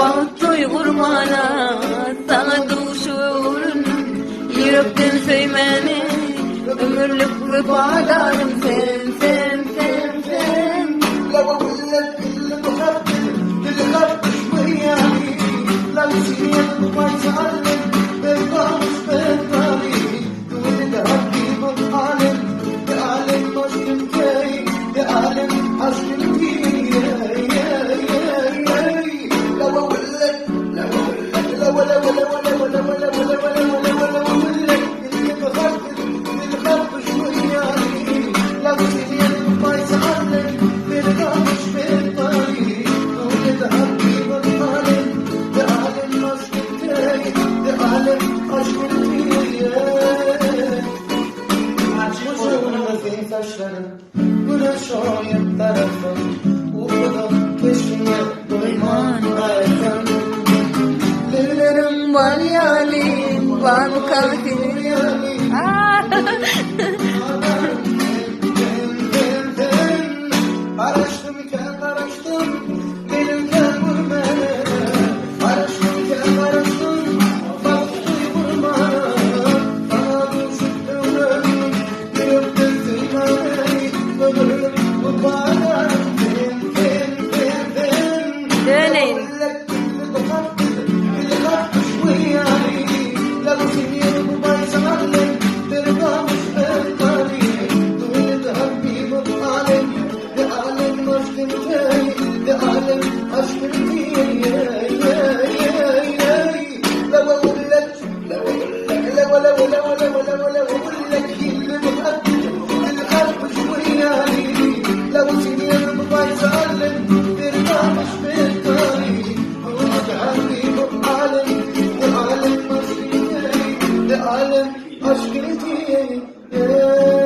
Bağıttoy kurmana sana duşurun yürekten söymeni ömürlük vefadarım sen sen sen sen. لو اقول لك اللي بخبي اللي خبش وياي لو سنين ما يتعلم بالقاموس بالطريق تقول لي ربي بتعلم تعلم مش تنتهي تعلم عشقتي لو اقول لك لو اقول لك لو لو لو لو لو لو لو اقول لك اللي بخبي اللي خبش وياي لو سنين ما يتعلم بالقاموس بالطريق تقول لي ربي بتعلم تعلم مش تنتهي تعلم عشقتي saçların güneş oyun tarafım Ufudum keşfine duyman aykın Lillerim var yalim var mı kalbinin yalim. Araştımken araştım benimken vurmaya Araştımken araştım baktı vurmaya Sana düşüp ömrüm yürüp Döneyin. aşkını diye